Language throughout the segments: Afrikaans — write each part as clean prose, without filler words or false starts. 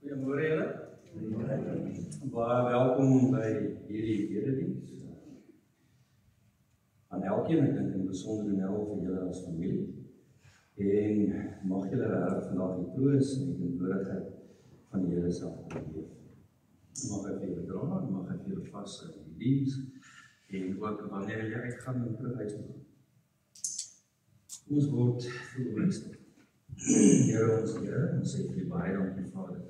Goeiemôre julle. Baie welkom by hierdie erediens. Aan elkeen, ek dink in besonder Nel vir julle as familie. En mag julle regtig vandag die troos en die teenwoordigheid van die Here self beleef. Mag hy vir julle dra, mag hy vir julle vashou in die diens en ook wanneer jy uitgaan en terug huis toe. Ons word verhoogd. Here ons Here, ons sê vir baie dankie Vader.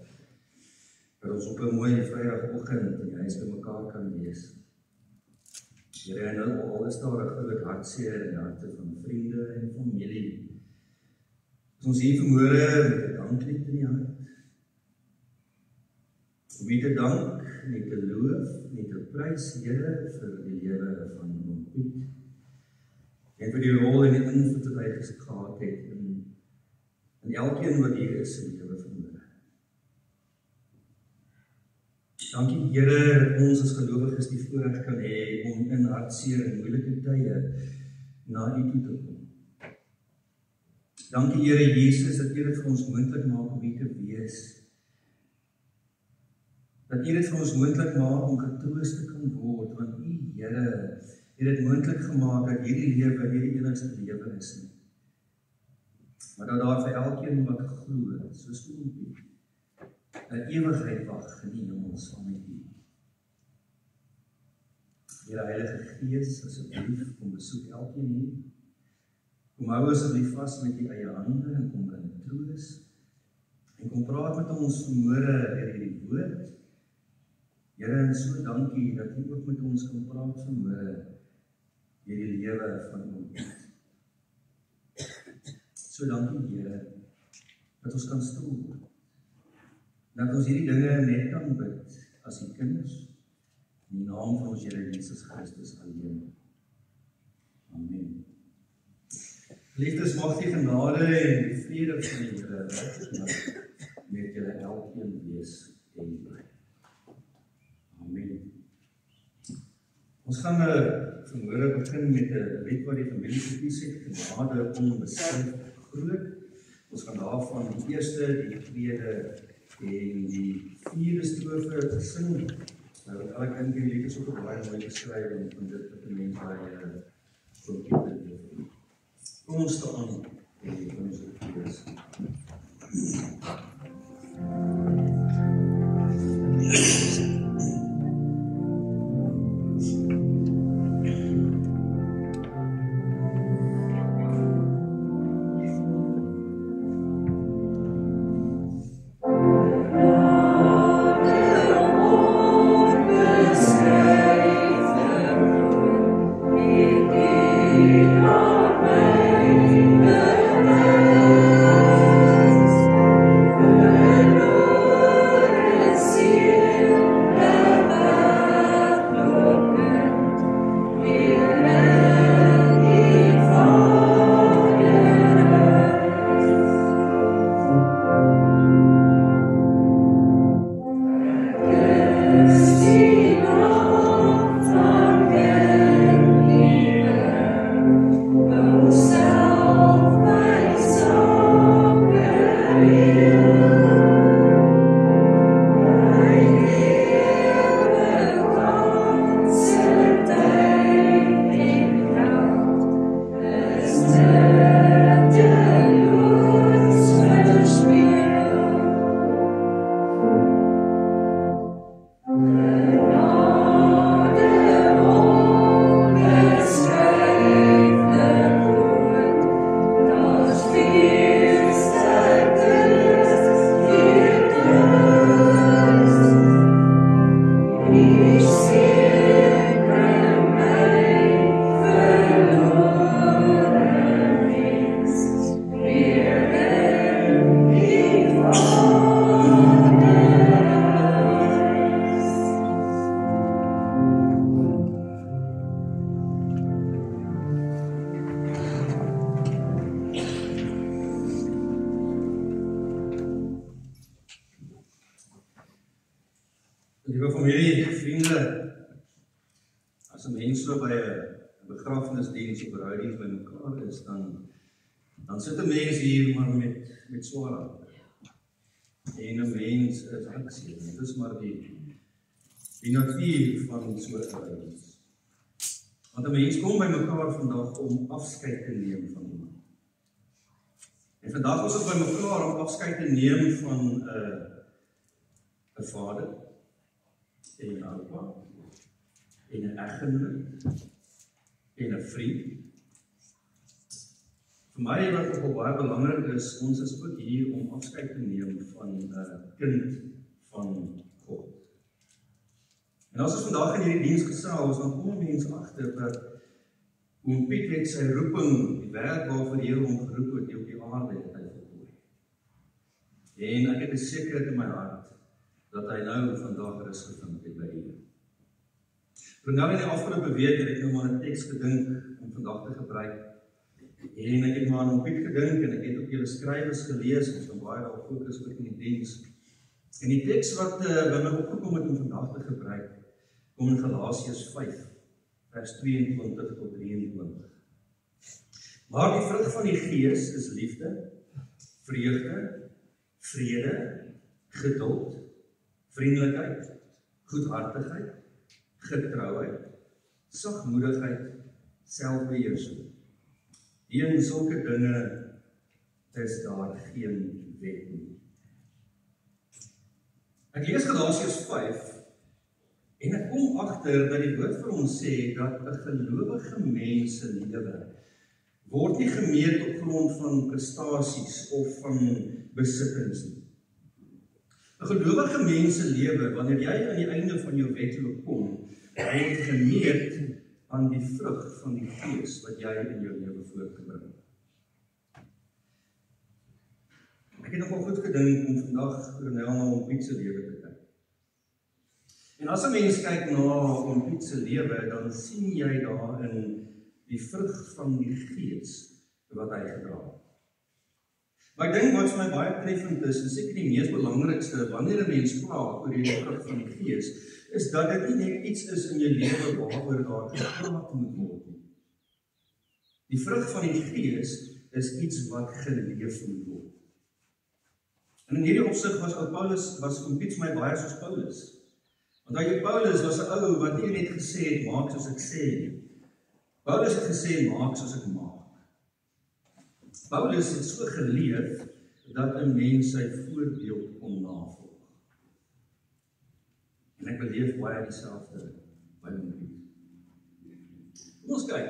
Dat ons op 'n mooi Vrydagoggend in die huis by mekaar kan wees. Here, en al is daar 'n groot hartseer in die harte van vriende en familie. Ons hier vanmôre met 'n danklied in die hart. Om U te dank, net te loof, net te prys, Here, vir die lewe van oom Piet. En vir die rol en die invloed wat hy gehad het in elkeen wat hier is in die lewe vanmôre. Dankie Here dat ons as gelowiges die voorreg kan hê om in hartseer en moeilike tye na U toe te kom. Dankie Here Jesus dat U dit vir ons moontlik maak om U te wees. Dat U dit vir ons moontlik maak om getroos te kan word, want U Here het dit moontlik gemaak dat hierdie lewe hierdie enigste lewe is nie. Maar dat daar vir elkeen wat glo, soos U, 'n ewigheid wag in die hemel saam met U. Here Heilige Gees, asseblief, kom besoek elkeen hier. Kom hou asseblief vas met die eie hande en kom kan troos. En kom praat met ons vanmôre oor hierdie woord. Here, en so dankie dat U ook met ons kan praat vanmôre oor die lewe van ons. So dankie, Here, dat ons kan stil word. Dat ons hierdie dinge net kan bid as die kinders, in die naam van ons Here Jesus Christus alleen. Amen. Geliefdes, mag die genade en die vrede van die Here met julle elkeen wees en bly. Amen. Ons gaan vanmôre begin met 'n lied wat die familie gekies het, Genade onbeskryf groot. Ons gaan daarvan die eerste, die tweede en die vierde strofe sing. Ek dink die lied is ook baie mooi geskryf en van dit wat 'n mens baie computer doen. Kom ons staan en ons lees. Liewe familie, vriende, as 'n mens so by 'n begrafnisdiens of roudiens by mekaar is, dan sit 'n mens hier maar met swaar hart. En 'n mens is hartseer. Dit is maar die natuur van so 'n roudiens. Want 'n mens kom by mekaar vandag om afskeid te neem van iemand. En vandag is ons by mekaar om afskeid te neem van 'n vader, en 'n oupa, en 'n eggenoot, en 'n vriend. Vir my wat ook baie belangrik is, ons is ook hier om afskeid te neem van 'n kind van God. En as ons vandag in hierdie diens gesels, dan kom mense agter dat oom Piet het sy roeping, die werk waarvoor die Here hom geroep het, op die aarde het hy voltooi. En ek het 'n sekerheid in my hart dat hy nou vandag rus gevind het by die Here. Nou in die afgelope week het ek nou maar 'n teks gedink om vandag te gebruik. En ek het maar aan hom Piet gedink en ek het ook julle skrywers gelees, ons gaan baie daarop fokus ook in die diens. En die teks wat by my opgekom het om vandag te gebruik, kom in Galasiërs 5, vers 22 tot 23. Maar die vrug van die Gees is liefde, vreugde, vrede, geduld, vriendelikheid, goedhartigheid, getrouheid, sagmoedigheid, selfbeheersing. Teen sulke dinge is daar geen wet nie. Ek lees Galasiërs 5 En ek kom agter dat die woord vir ons sê dat 'n gelowige mens se lewe word nie gemeet op grond van prestasies of van besittings nie. 'n gelowige mens se lewe, wanneer jy aan die einde van jou wedloop kom, word gemeet aan die vrug van die Gees wat jy in jou lewe voortbring. Ek het nogal goed gedink om vandag na om Piet se lewe te kyk. En as 'n mens kyk na om Piet se lewe, dan sien jy daarin die vrug van die Gees wat hy gedra het. Maar ek dink wat vir my baie treffend is, en seker die mees belangrikste wanneer 'n mens praat oor die vrug van die Gees, is dat dit nie net iets is in jou lewe waaroor daar gepraat moet word nie. Die vrug van die Gees is iets wat geleef moet word. En in hierdie opsig was om Piet my baie soos Paulus. Want Paulus was 'n ou wat nie net gesê het, maak soos ek sê nie. Paulus het gesê, maak soos ek maak. Paulus het so geleef, dat 'n mens sy voorbeeld kon navolg. En ek beleef baie dieselfde by my. Kom ons kyk,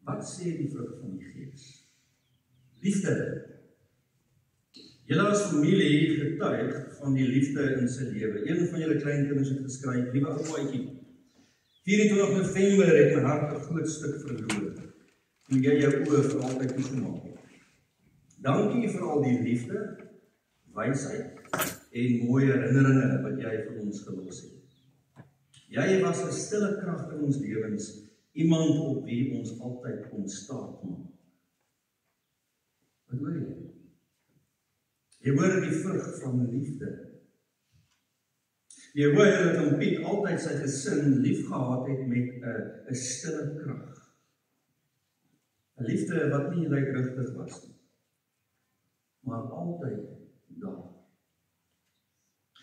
wat sê die vrug van die Gees? Liefde. Julle as familie getuig van die liefde in sy lewe. Een van julle kleinkinders het geskryf, liewe ou maatjie, 24 November het my hart 'n groot stuk verloor, toe jy jou oë vir altyd toegemaak het. Dankie vir al die liefde, wysheid en mooi herinneringe wat jy vir ons gelos het. Jy was 'n stille krag in ons lewens, iemand op wie ons altyd kon staat maak. Wat hoor jy? Jy hoor die vrug van liefde. Jy hoor dat om Piet altyd sy gesin lief gehad het met 'n stille krag. 'n Liefde wat nie luidrigtig was nie, maar altyd daar.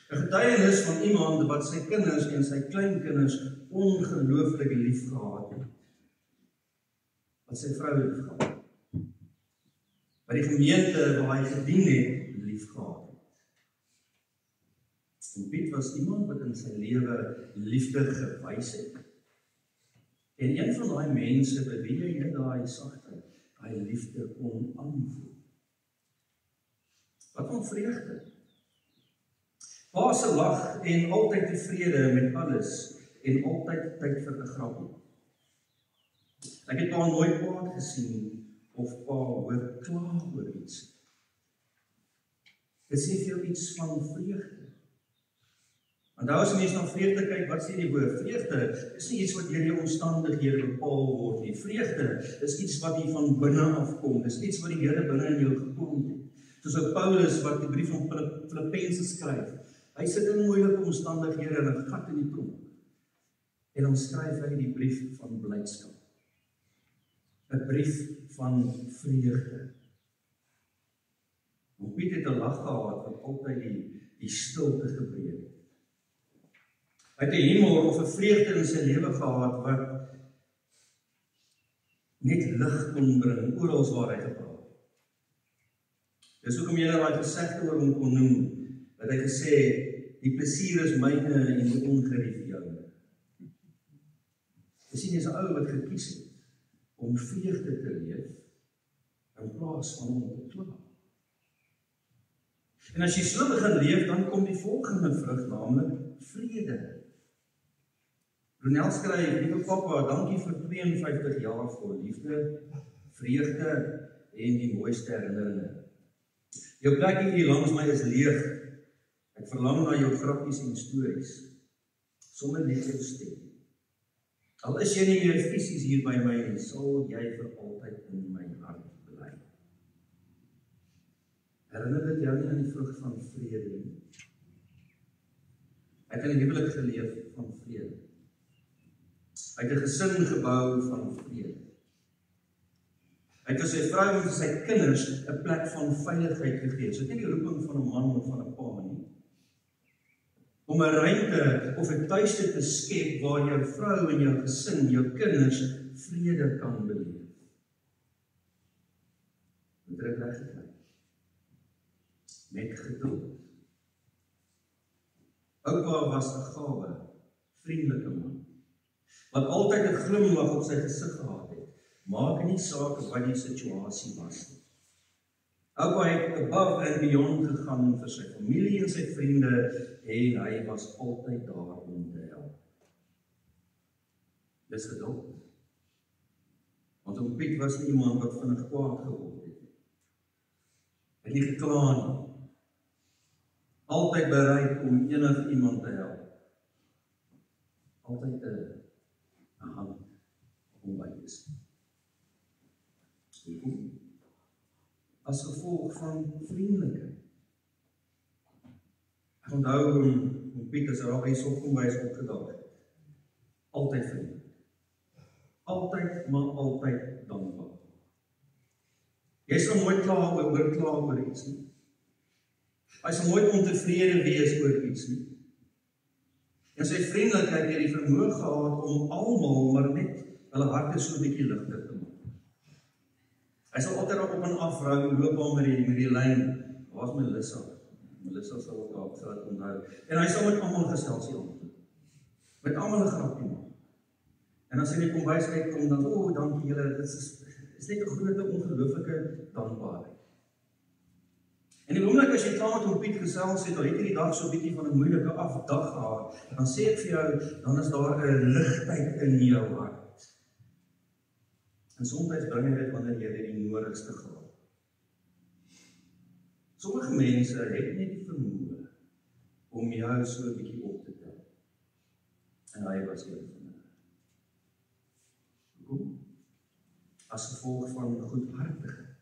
'n Getuienis van iemand wat sy kinders en sy kleinkinders ongelooflik lief gehad het. Wat sy vrou lief gehad het. By die gemeente waar hy gedien het, lief gehad het. En Piet was iemand wat in sy lewe liefde gewys het. En een van daai mense by wie jy daai sagtheid, daai liefde kon aanvoel. Wat van vreugde? Pa se lag en altyd tevrede met alles en altyd tyd vir 'n grappie. Ek het pa nooit kwaad gesien of pa hoor kla oor iets. Dit sê vir jou iets van vreugde. Want daar as jy mens na vreugde kyk, wat sê die woord? Vreugde is nie iets wat deur jou omstandighede bepaal word nie. Vreugde is iets wat hier van binne afkom. Dis iets wat die Here binne in jou gekom het. Soos ou Paulus wat die brief aan Filippense skryf. Hy sit in moeilike omstandighede en 'n gat in die tronk. En dan skryf hy die brief van blydskap. 'n Brief van vreugde. Piet het 'n lag gehad wat altyd die stilte gebreek het. Hy het 'n humor of 'n vreugde in sy lewe gehad wat net lig kon bring oral waar hy gepraat het. Dis hoekom jy daai gesegde oor hom kon noem, dat hy gesê het, die plesier is myne en die ongerief joune. Jy sien, hy is 'n ou wat gekies het om vreugde te leef in plaas van om te kla. En as jy so begin leef, dan kom die volgende vrug, naamlik vrede. Ronel skryf, liewe pappa, dankie vir 52 jaar vir liefde, vreugde en die mooiste herinneringe. Jou plekkie hier langs my is leeg. Ek verlang na jou grappies en stories, sonder net jou stem. Al is jy nie meer fisies hier by my nie, sal jy vir altyd in my hart bly. Herinner dit jou nie aan die vrug van vrede nie? Hy het in 'n huwelik geleef van vrede. Hy het 'n gesin gebou van vrede. Hy het vir sy vrou en vir sy kinders 'n plek van veiligheid gegee. So dit is nie die roeping van 'n man of van 'n pa nie. Om 'n ruimte of 'n tuiste te skep waar jou vrou en jou gesin, jou kinders vrede kan beleef. Met regtigheid. Met geduld. Oupa was 'n gawe vriendelike man, wat altyd 'n glimlag op sy gesig gehad het, maak nie saak wat die situasie was nie. Oupa het above and beyond gegaan vir sy familie en sy vriende, en hy was altyd daar om te help. Dis geduld. Want oom Piet was nie iemand wat vinnig kwaad geword het. Hy het nie gekla nie. Altyd bereid om enig iemand te help. Altyd 'n hand om by te staan. Hoekom? As gevolg van vriendelikheid. Ek onthou oom Piet as hy al by die sopkombuis opgedaag het. Altyd vriendelik. Altyd, maar altyd dankbaar. Jy sal nooit kla oor iets nie. Hy sal nooit ontevrede wees oor iets nie. En sy vriendelikheid het die vermoë gehad om almal maar net hulle harte so 'n bietjie ligter te maak. Hy sal altyd op en af loop al met die lyn. Waar's Melissa? Melissa sal ook daar sal onthou. En hy sal met almal geselsie aan. Met almal 'n grapjie maak. En as hy in die kombuis uitkom, dan, dankie julle, dit is net 'n groot ongelooflike dankbaarheid. En die oomblik as jy klaar met oom Piet gesels het, al het jy die dag so 'n bietjie van 'n moeilike dag gehad, dan sê ek vir jou, dan is daar 'n ligtheid in jou hart. En soms bring jy dit wanneer jy die nodigste gehad. Sommige mense het net die vermoë om jou so 'n bietjie op te tel. En hy was een van hulle. Hoekom? As gevolg van goedhartigheid.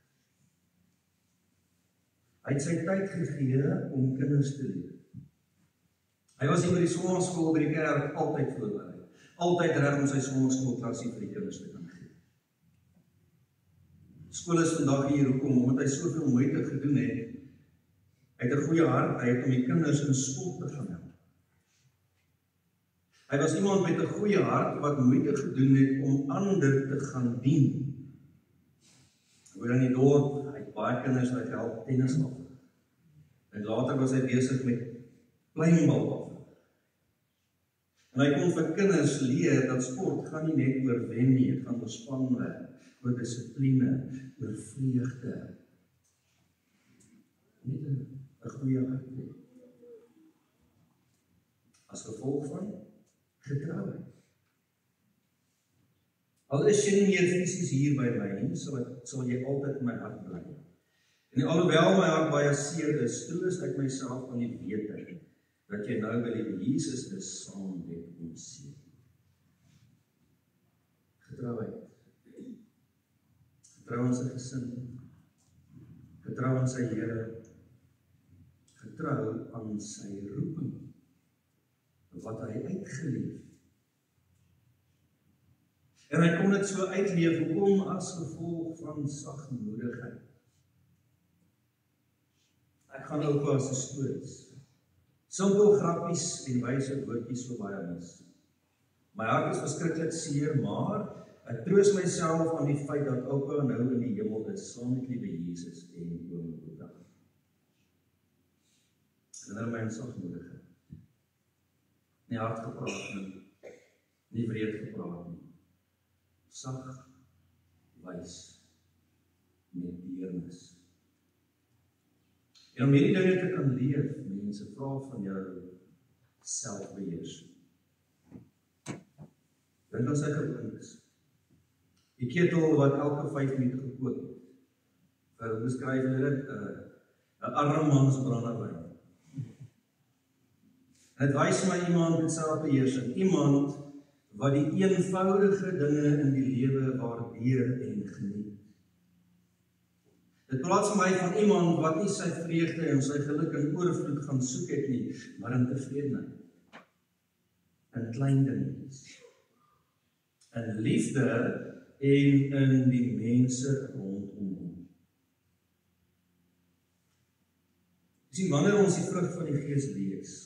Hy het sy tyd gegee om kinders te leer. Hy was hier by die sonnaarskool by die kerk altyd voorberei. Altyd reg om sy sonnaarskoolklasie vir die kinders te kan gee. Skool is vandag hier hoekom, omdat hy soveel moeite gedoen het. Hy het 'n goeie hart uit om die kinders in skool te gaan help. Hy was iemand met 'n goeie hart wat moeite gedoen het om ander te gaan dien. Oor in die dorp, hy het baie kinders wat help tennis af. En later was hy besig met pleinbal af. En hy kon vir kinders leer dat sport gaan nie net oor wen nie, dit gaan oor spanwerk, oor dissipline, oor vreugde. Net 'n goeie hart. As gevolg van getrouheid. Al is jy nie meer fisies hier by my nie, sal jy altyd in my hart bly. En alhoewel my hart baie seer is, troos ek myself aan die wete dat jy nou by die Jesus is saam met ons seer. Getrouheid. Getrou aan sy gesin. Getrou aan sy Here. Getrou aan sy roeping. Wat hy uitgeleef. En hy kon dit so uitleef, hoekom as gevolg van sagmoedigheid. Ek gaan oupa se stories. Simpel grappies en wyse woordjies so baie mis. My hart is verskriklik seer, maar ek troos myself aan die feit dat oupa nou in die hemel is, saam met liewe Jesus en oom Boeta. En my sagmoedigheid. Nie hard gepraat nie, nie wreed gepraat nie. Sag, wys, met deernis. En om hierdie dinge te kan leef, mense vra van jou selfbeheersing. Dink aan sy gewoontes. Die ketel wat elke 5 minute gekook het. Hoe beskryf hulle dit? 'n arme man se brandewyn. Het wys my iemand met selfbeheersing, iemand wat die eenvoudige dinge in die lewe waardeer en geniet. Dit praat vir my van iemand wat nie sy vreugde en sy geluk in oorvloed gaan soek het nie, maar in tevredenheid, in klein dingetjies, in liefde en in die mense rondom hom. Sien, wanneer ons die vrug van die Gees lees,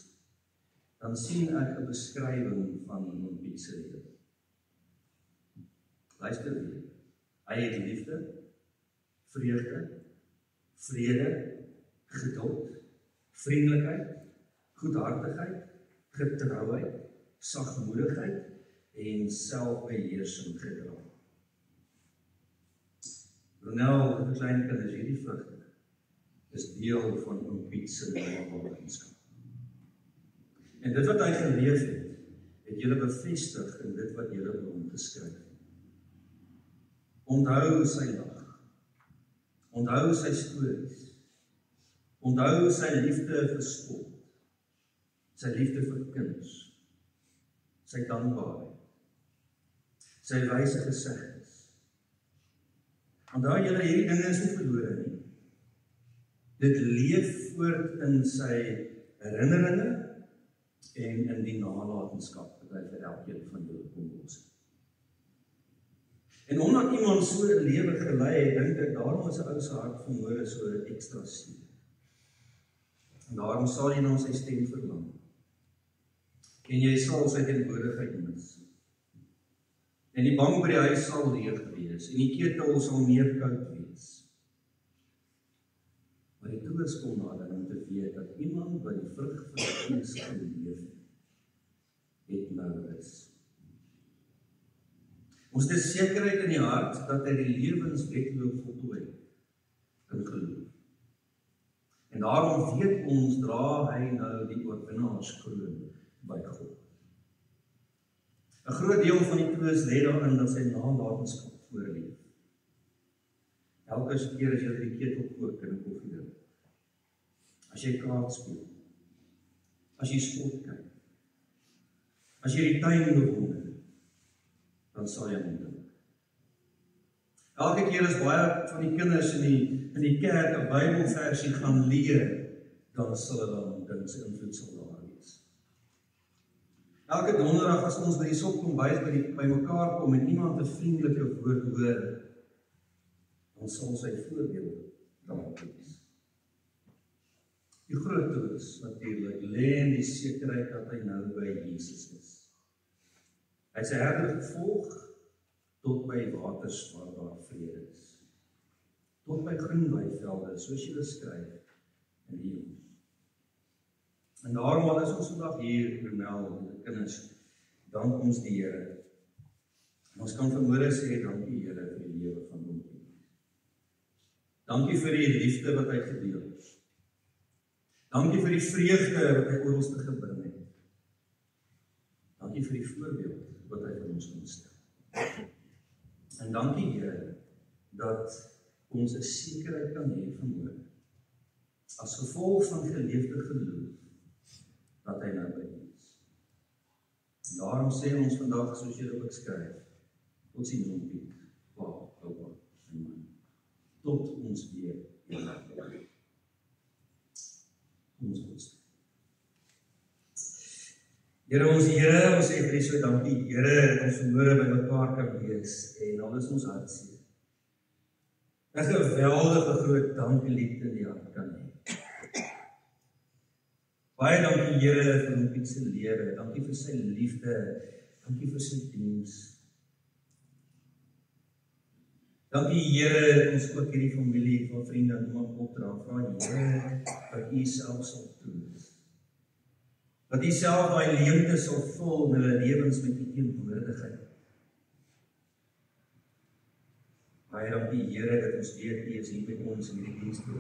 dan sien ek 'n beskrywing van oom Piet se lewe. Luister weer. Hy het liefde, vreugde, vrede, geduld, vriendelikheid, goedhartigheid, getrouheid, sagmoedigheid en selfbeheersing gedra. Ronel, die klein kinders, hierdie vrugte is deel van Oom Piet se nalatenskap. En dit wat hy geleef het julle bevestig in dit wat julle oor hom geskryf het. Onthou sy lag, onthou sy stories, onthou sy liefde vir sport, sy liefde vir kinders, sy dankbaarheid, sy wyse gesegdes. Onthou julle, hierdie dinge is nie verlore nie. Dit leef voort in sy herinneringe en in die nalatenskap wat hy vir elkeen van julle kom los. En omdat iemand so 'n lewe gelei het, dink ek daarom is 'n ou se hart vanmôre so ekstra seer. En daarom sal jy na sy stem verlang. En jy sal sy teenwoordigheid mis. En die bank by die huis sal leeg wees, en die ketel sal meer koud wees. Maar die troos kom nader om te weet dat iemand wat die vrug van die Gees geleef het nou is. Ons het sekerheid in die hart dat hy die lewenswedloop voltooi in geloof. En daarom weet ons, dra hy nou die oorwinnaarskroon by God. 'n Groot deel van die troos lê daarin dat sy nalatenskap voorleef. Elke keer as jy die ketel kook en 'n koffie drink, as jy kaart speel, as jy sport kyk, as jy die tuin bewonder, dan sal jy hom dink. Elke keer as baie van die kinders in die kerk 'n Bybelversie gaan leer, dan sal hulle hom dink, sy invloed sal daar wees. Elke donderdag as ons by die sopkombuis by mekaar kom en iemand 'n vriendelike woord hoor, dan sal sy voorbeeld daar wees. Die groot troos natuurlik lê in die sekerheid dat hy nou by Jesus is. Hy het sy herder gevolg tot by waters waar daar vrede is. Tot by groen weivelde, soos jy skryf in die hemel. En daarom al is ons vandag hier, Ronel, met die kinders, dank ons die Here. En ons kan vanmôre sê, dankie Here vir die lewe van Oom Piet. Dankie vir die liefde wat hy gedeel het. Dankie vir die vreugde wat hy oor ons te gebring het. Dankie vir die voorbeeld wat hy vir ons kon stel. En dankie Here, dat ons 'n sekerheid kan hê vanmôre, as gevolg van geleefde geloof, dat hy nou by ons. En daarom sê ons vandag, soos jy ook skryf, tot sien Oom Piet, pa, oupa, en man, tot ons weer eendag. Ons ons. Here ons Here, ons sê vir U so dankie, Here, dat ons vanmôre by mekaar kan wees, en al is ons hartseer. 'n geweldige groot danklied in die hart kan hê. Baie dankie Here vir Oom Piet se lewe, dankie vir sy liefde, dankie vir sy diens. Dankie Here, ons ook hierdie familie van vriende en iemand opdra, vra Here, dat U self sal troos. Dat U self daai leemte sal vul in hulle lewens met U teenwoordigheid. Baie dankie Here dat ons weet U is hier met ons in hierdie diens te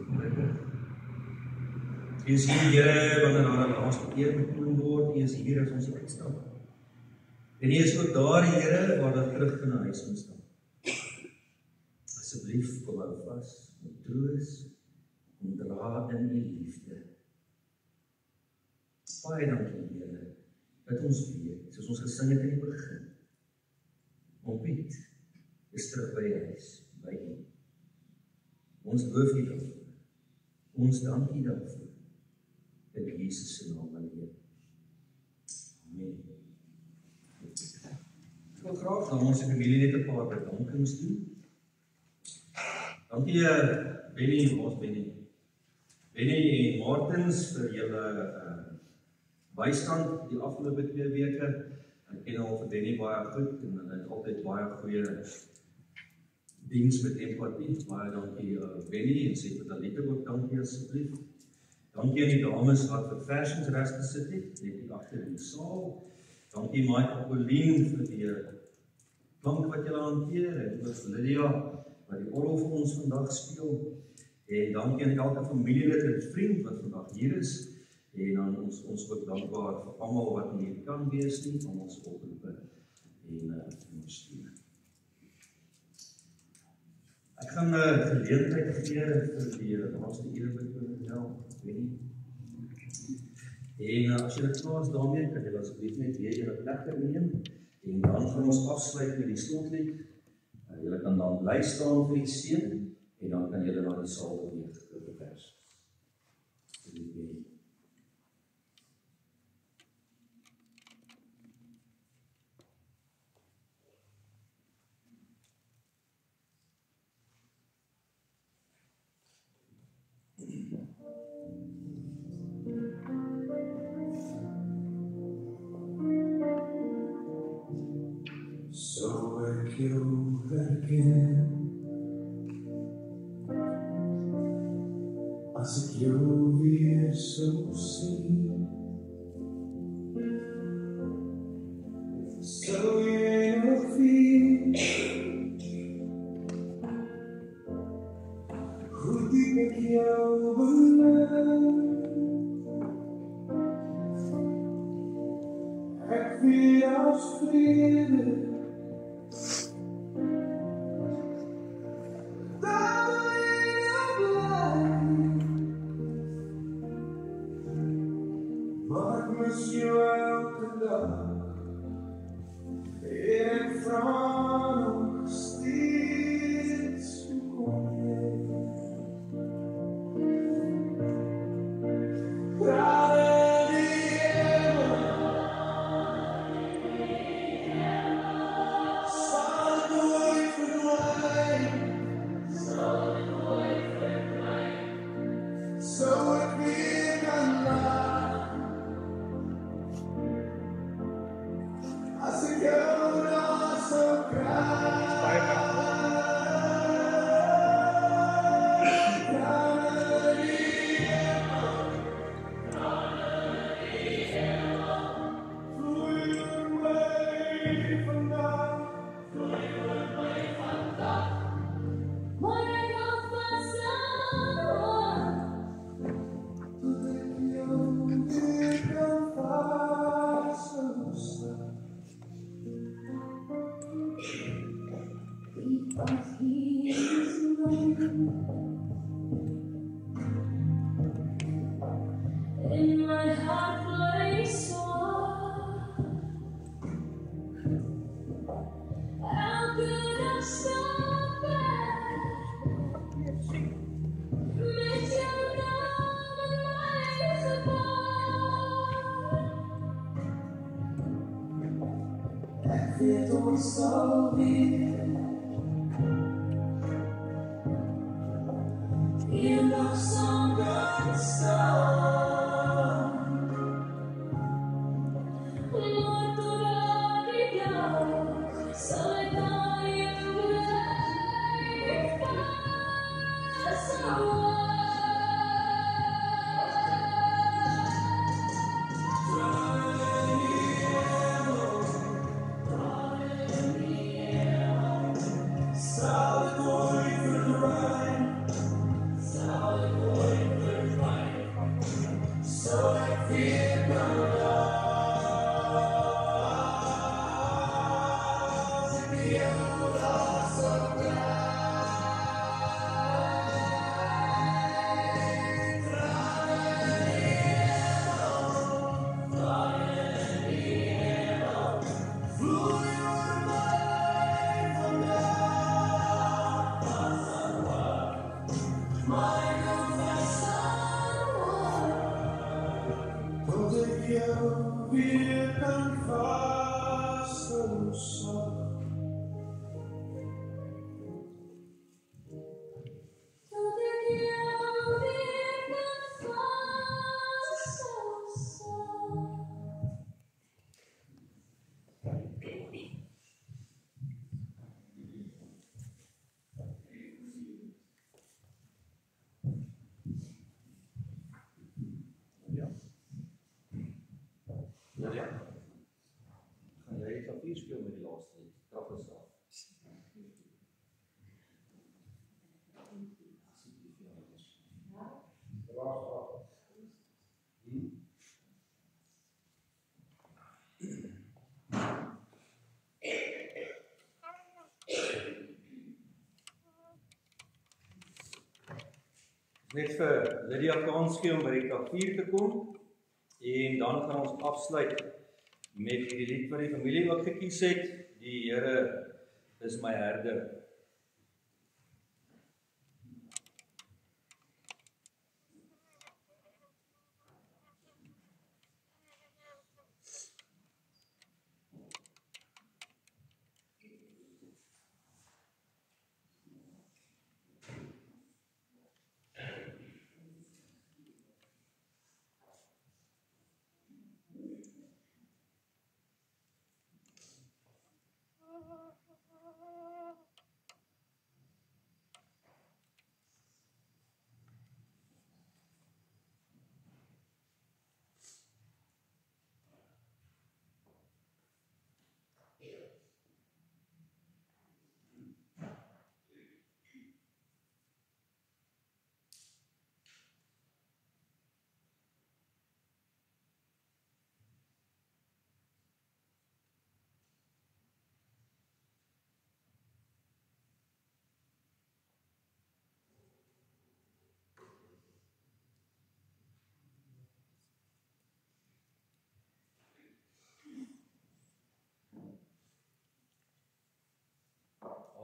U is hier, Here, wanneer daar 'n laaste keer gekom word, U is hier as ons uitstap. En U is ook daar, Here, waar dat terug in 'n huis moet staan. Asseblief kom hou vas, met troos, en dra in U liefde. Baie dankie, Here, dat ons weet, soos ons gesing het in die begin, Oom Piet is terug by die huis, by U. Ons loof U daarvoor. Ons dank U daarvoor. In Jesus se naam alleen. Amen. Ek wil graag aan ons familie net 'n paar bedankings doen. Dankie Benny, ons Benny en Martins vir julle bystand die afgelope 2 weke. Ek ken al vir Benny baie goed en hulle het altyd baie goeie diens met empatie. Baie dankie Benny en sê vir Talita ook dankie asseblief. Dankie aan die dames wat vir versingsres gesit het, net hier agter in die saal. Dankie Mike Colleen vir die klank wat julle hanteer en ook vir Lydia wat die orgel vir ons vandag speel. En dankie aan elke familielid en vriend wat vandag hier is. En dan ons ook dankbaar vir almal wat nie hier kan wees nie, van ons oproepe en ondersteun. Ek gaan 'n geleentheid gee vir die laaste erebetoon, weet nie. En as julle klaar is daarmee, kan julle asseblief net weer julle plekke neem en dan gaan ons afsluit met die slotlied. Julle kan dan bly staan vir die seën en dan kan julle na die saal beweeg tot die vers. So ek jou herken as ek jou weer so sien, sou jy nog weet hoe diep ek jou bemin. Ek weet als vrede you elke dag en ek vra nog steeds hoe kom jy? Daar in die hemel sal het nooit verdwyn, so ek weer kan laat. As ek jou daar sou kry, in my heart place elke dag stap met jou naam in my gebaar. Ek weet ons sal weer eendag saam kan staan. Kan jy die klavier speel met die laaste lied? Trap ons af. Net vir Lydia kans gee om by die klavier te kom en dan gaan ons afsluit met die lied wat die familie ook gekies het, die Here is my herder.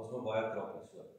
Ons moet baie krap is so.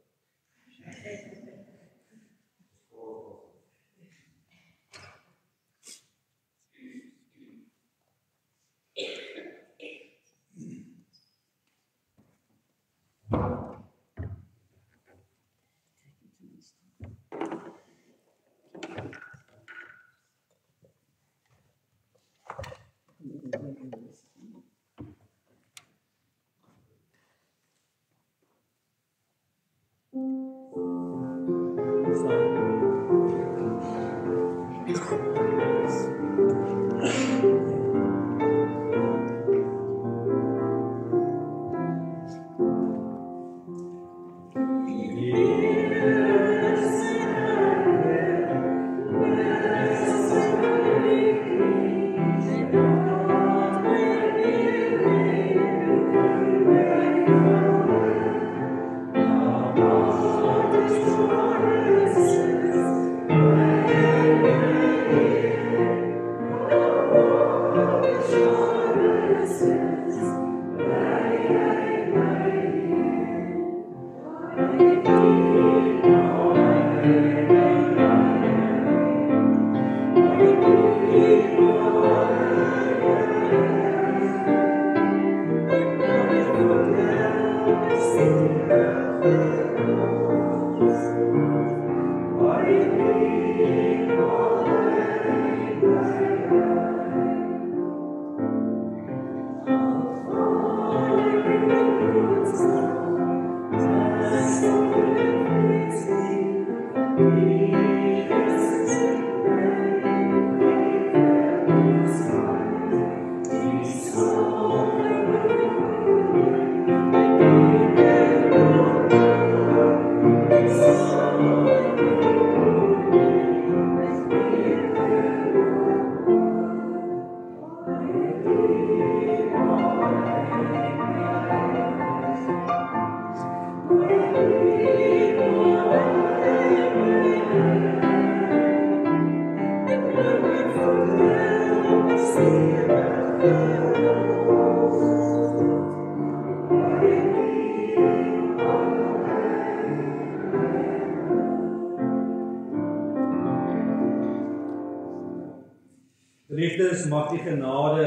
Geliefdes, mag die genade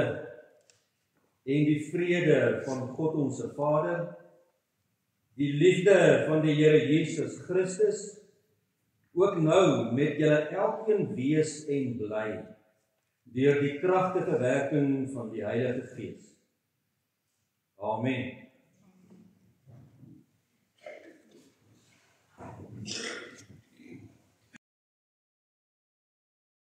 en die vrede van God ons Vader, die liefde van die Here Jesus Christus, ook nou met julle elkeen wees en bly, deur die kragtige werking van die Heilige Gees. Amen.